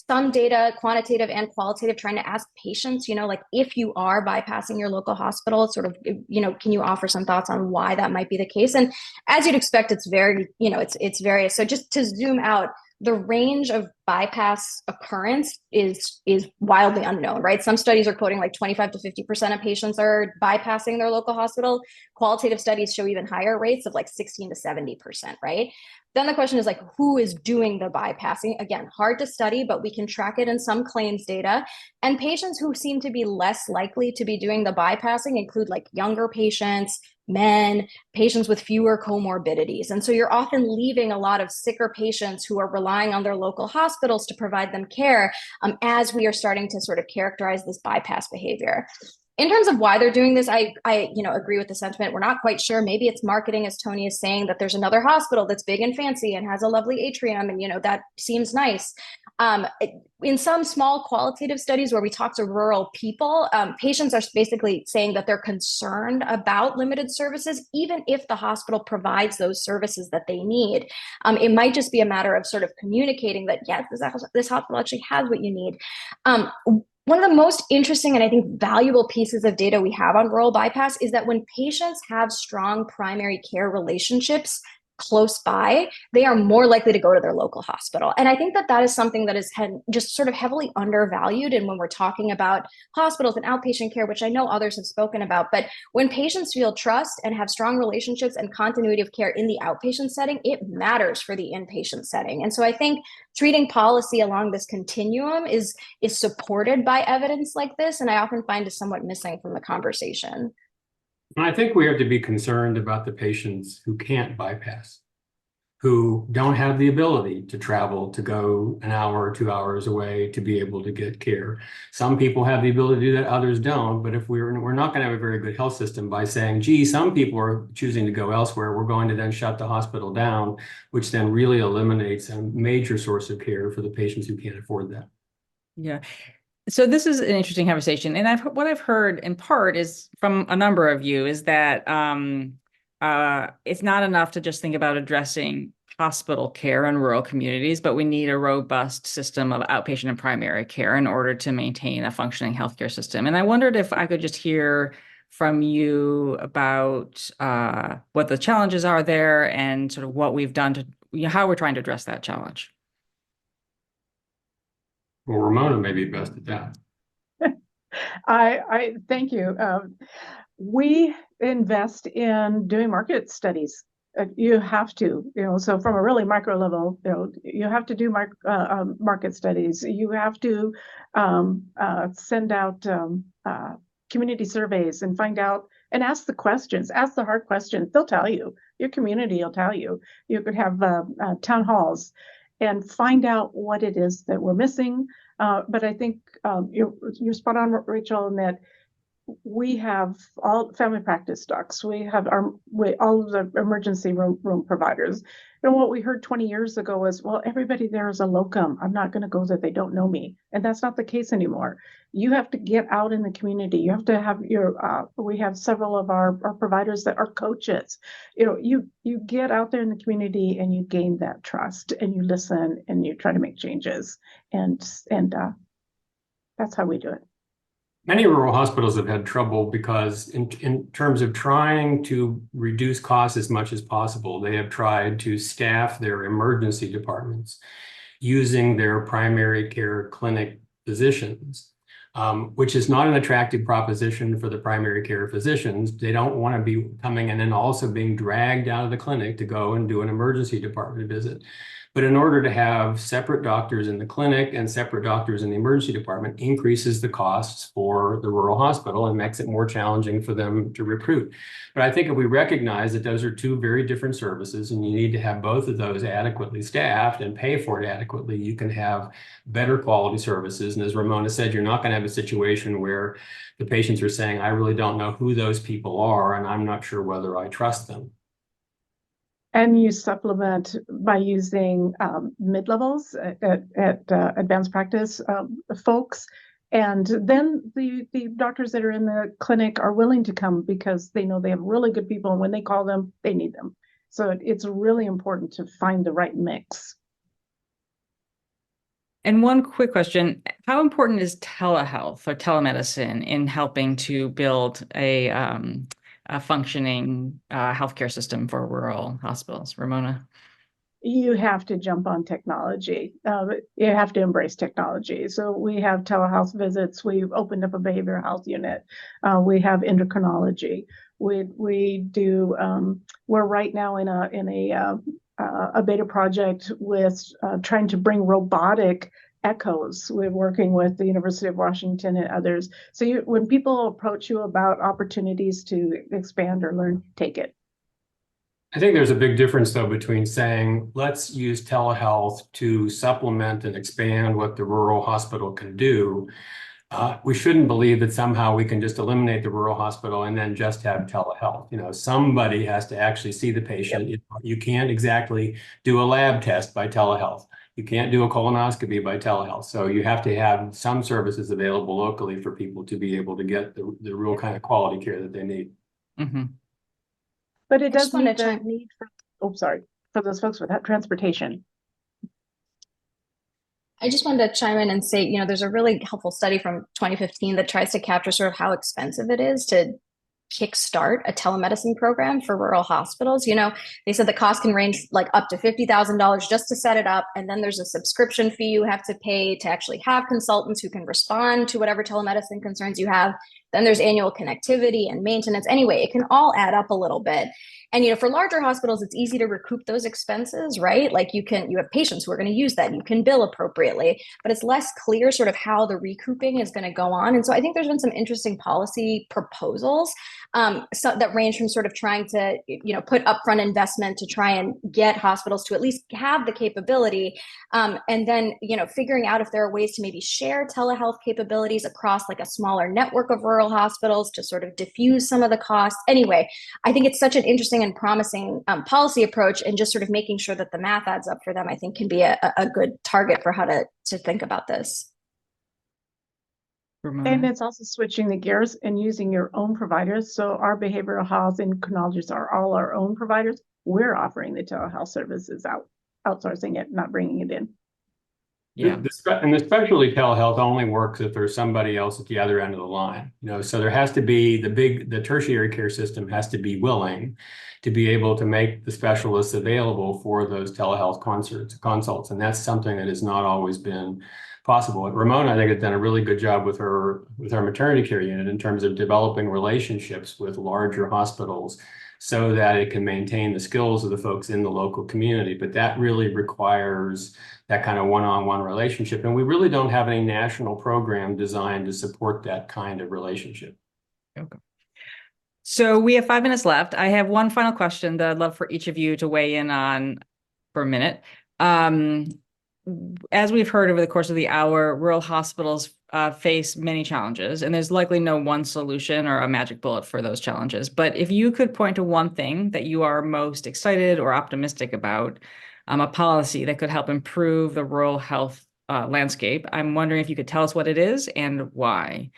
some data, quantitative and qualitative, trying to ask patients, like if you are bypassing your local hospital, sort of, can you offer some thoughts on why that might be the case? And as you'd expect, it's very, it's various. So just to zoom out, the range of bypass occurrence is wildly unknown, right? Some studies are quoting like 25 to 50% of patients are bypassing their local hospital. Qualitative studies show even higher rates of like 16 to 70%, right? Then the question is like, who is doing the bypassing? Again, hard to study, but we can track it in some claims data. And patients who seem to be less likely to be doing the bypassing include like younger patients, men, patients with fewer comorbidities. And so you're often leaving a lot of sicker patients who are relying on their local hospitals to provide them care as we are starting to sort of characterize this bypass behavior. In terms of why they're doing this, I agree with the sentiment. We're not quite sure. Maybe it's marketing, as Tony is saying, that there's another hospital that's big and fancy and has a lovely atrium, and that seems nice. In some small qualitative studies where we talk to rural people, patients are basically saying that they're concerned about limited services, even if the hospital provides those services that they need. It might just be a matter of sort of communicating that, yes, this hospital actually has what you need. One of the most interesting and I think valuable pieces of data we have on rural bypass is that when patients have strong primary care relationships close by, they are more likely to go to their local hospital. And I think that is something that is just sort of heavily undervalued. And when we're talking about hospitals and outpatient care, which I know others have spoken about, but when patients feel trust and have strong relationships and continuity of care in the outpatient setting, it matters for the inpatient setting. And so I think treating policy along this continuum is supported by evidence like this. And I often find is somewhat missing from the conversation. I think we have to be concerned about the patients who can't bypass, who don't have the ability to travel, to go an hour or 2 hours away to be able to get care. Some people have the ability to do that, others don't. But if we're not going to have a very good health system by saying, gee, some people are choosing to go elsewhere, we're going to then shut the hospital down, which then really eliminates a major source of care for the patients who can't afford that. Yeah. So this is an interesting conversation, and what I've heard in part is from a number of you is that it's not enough to just think about addressing hospital care in rural communities, but we need a robust system of outpatient and primary care in order to maintain a functioning healthcare system. And I wondered if I could just hear from you about what the challenges are there and sort of what we've done to, how we're trying to address that challenge. Well, Ramona may be best at that. I thank you. We invest in doing market studies. You have to, so from a really micro level, you have to do market studies. You have to send out community surveys and find out and ask the questions, ask the hard questions. They'll tell you, your community will tell you. You could have town halls and find out what it is that we're missing. But I think you're spot on, Rachel, in that we have all family practice docs. We have all of the emergency room providers. And what we heard 20 years ago was, well, everybody there is a locum. I'm not going to go that they don't know me. And that's not the case anymore. You have to get out in the community. You have to have we have several of our providers that are coaches. You get out there in the community and you gain that trust and you listen and you try to make changes. And that's how we do it. Many rural hospitals have had trouble because in terms of trying to reduce costs as much as possible, they have tried to staff their emergency departments using their primary care clinic physicians, which is not an attractive proposition for the primary care physicians. They don't want to be coming in and also being dragged out of the clinic to go and do an emergency department visit. But in order to have separate doctors in the clinic and separate doctors in the emergency department increases the costs for the rural hospital and makes it more challenging for them to recruit. But I think if we recognize that those are two very different services and you need to have both of those adequately staffed and pay for it adequately, you can have better quality services. And as Ramona said, you're not going to have a situation where the patients are saying, I really don't know who those people are, and I'm not sure whether I trust them. And you supplement by using mid-levels at advanced practice folks. And then the doctors that are in the clinic are willing to come because they know they have really good people. And when they call them, they need them. So it's really important to find the right mix. And one quick question, how important is telehealth or telemedicine in helping to build a functioning healthcare system for rural hospitals? Ramona? You have to jump on technology. You have to embrace technology. So we have telehealth visits. We've opened up a behavioral health unit. We have endocrinology. We do. We're right now in a beta project with trying to bring robotic echoes. We're working with the University of Washington and others. So when people approach you about opportunities to expand or learn, take it. I think there's a big difference, though, between saying, let's use telehealth to supplement and expand what the rural hospital can do. We shouldn't believe that somehow we can just eliminate the rural hospital and then just have telehealth. Somebody has to actually see the patient. Yep. You can't exactly do a lab test by telehealth. You can't do a colonoscopy by telehealth. So you have to have some services available locally for people to be able to get the real kind of quality care that they need. Mm-hmm. But it does meet the need for those folks without transportation. I just wanted to chime in and say, there's a really helpful study from 2015 that tries to capture sort of how expensive it is to kickstart a telemedicine program for rural hospitals. They said the cost can range like up to $50,000 just to set it up. And then there's a subscription fee you have to pay to actually have consultants who can respond to whatever telemedicine concerns you have. Then there's annual connectivity and maintenance. Anyway, it can all add up a little bit. And, for larger hospitals, it's easy to recoup those expenses, right? Like you have patients who are going to use that. You can bill appropriately, but it's less clear sort of how the recouping is going to go on. And so I think there's been some interesting policy proposals that range from sort of trying to, put upfront investment to try and get hospitals to at least have the capability. And then, figuring out if there are ways to maybe share telehealth capabilities across like a smaller network of rural hospitals to sort of diffuse some of the costs. Anyway, I think it's such an interesting and promising policy approach, and just sort of making sure that the math adds up for them, I think, can be a good target for how to think about this. And it's also switching the gears and using your own providers. So our behavioral health endocrinologists are all our own providers. We're offering the telehealth services outsourcing it, not bringing it in. Yeah. And especially telehealth only works if there's somebody else at the other end of the line. So there has to be the tertiary care system has to be willing to be able to make the specialists available for those telehealth consults. And that's something that has not always been possible. Ramona, I think, has done a really good job with her maternity care unit in terms of developing relationships with larger hospitals so that it can maintain the skills of the folks in the local community. But that really requires that kind of one-on-one relationship. And we really don't have any national program designed to support that kind of relationship. Okay. So we have 5 minutes left. I have one final question that I'd love for each of you to weigh in on for a minute. as we've heard over the course of the hour, rural hospitals face many challenges, and there's likely no one solution or a magic bullet for those challenges. But if you could point to one thing that you are most excited or optimistic about, a policy that could help improve the rural health landscape, I'm wondering if you could tell us what it is and why.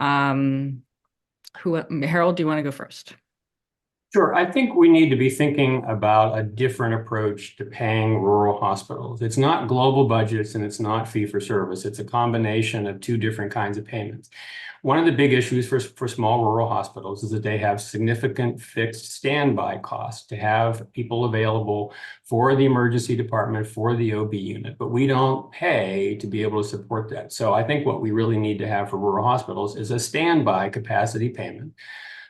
Um, Harold, do you want to go first? Sure. I think we need to be thinking about a different approach to paying rural hospitals. It's not global budgets and it's not fee for service. It's a combination of two different kinds of payments. One of the big issues for small rural hospitals is that they have significant fixed standby costs to have people available for the emergency department, for the OB unit, but we don't pay to be able to support that. So I think what we really need to have for rural hospitals is a standby capacity payment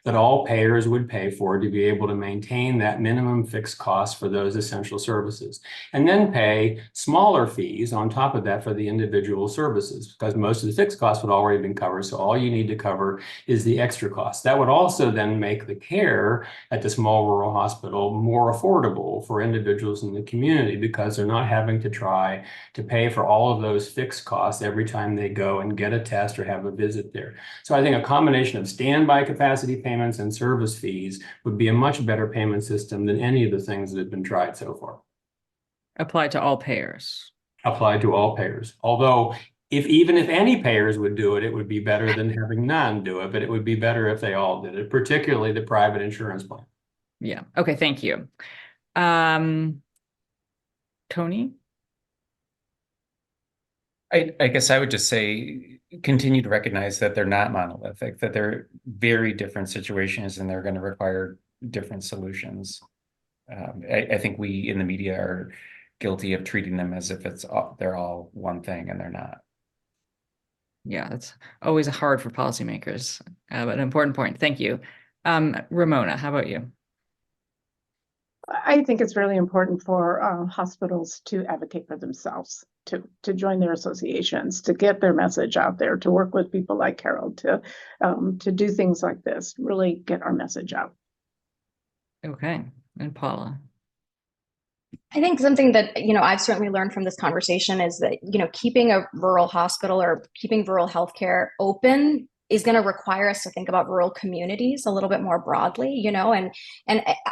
that all payers would pay for to be able to maintain that minimum fixed cost for those essential services, and then pay smaller fees on top of that for the individual services, because most of the fixed costs would already been covered. So all you need to cover is the extra cost. That would also then make the care at the small rural hospital more affordable for individuals in the community, because they're not having to try to pay for all of those fixed costs every time they go and get a test or have a visit there. So I think a combination of standby capacity payments and service fees would be a much better payment system than any of the things that have been tried so far. Applied to all payers. Applied to all payers. Although, even if any payers would do it, it would be better than having none do it, but it would be better if they all did it, particularly the private insurance plan. Yeah. Okay. Thank you. Tony? I guess I would just say continue to recognize that they're not monolithic, that they're very different situations and they're going to require different solutions. I think we in the media are guilty of treating them as if they're all one thing, and they're not. Yeah, that's always hard for policymakers, but an important point. Thank you. Ramona, how about you? I think it's really important for hospitals to advocate for themselves, to join their associations, to get their message out there, to work with people like Carol, to do things like this, really get our message out. Okay, and Paula. I think something that, I've certainly learned from this conversation is that, keeping a rural hospital or keeping rural healthcare open is going to require us to think about rural communities a little bit more broadly, and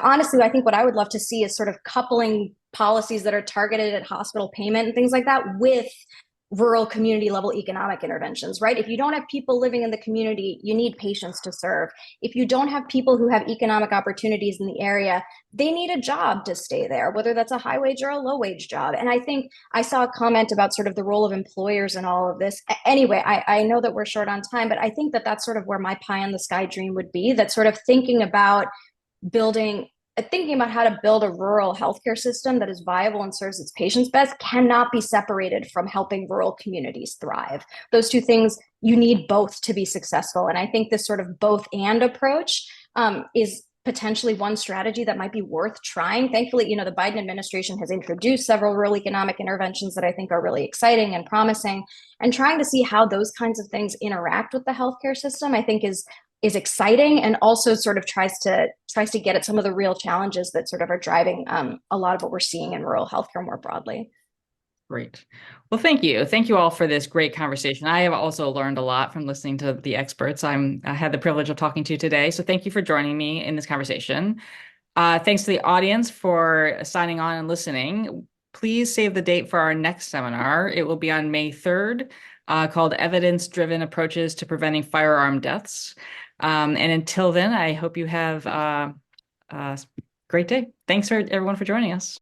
honestly, I think what I would love to see is sort of coupling policies that are targeted at hospital payment and things like that with rural community level economic interventions, right? If you don't have people living in the community, you need patients to serve. If you don't have people who have economic opportunities in the area, they need a job to stay there, whether that's a high wage or a low wage job. And I think I saw a comment about sort of the role of employers in all of this. Anyway, I know that we're short on time, but I think that that's sort of where my pie in the sky dream would be, that sort of thinking about how to build a rural healthcare system that is viable and serves its patients best cannot be separated from helping rural communities thrive. Those two things, you need both to be successful. And I think this sort of both and approach is potentially one strategy that might be worth trying. Thankfully, the Biden administration has introduced several rural economic interventions that I think are really exciting and promising. And trying to see how those kinds of things interact with the healthcare system, I think is exciting, and also sort of tries to get at some of the real challenges that sort of are driving a lot of what we're seeing in rural healthcare more broadly. Great. Well, thank you. Thank you all for this great conversation. I have also learned a lot from listening to the experts I had the privilege of talking to today. So thank you for joining me in this conversation. Thanks to the audience for signing on and listening. Please save the date for our next seminar. It will be on May 3rd, called Evidence-Driven Approaches to Preventing Firearm Deaths. And until then, I hope you have a great day. Thanks for everyone for joining us.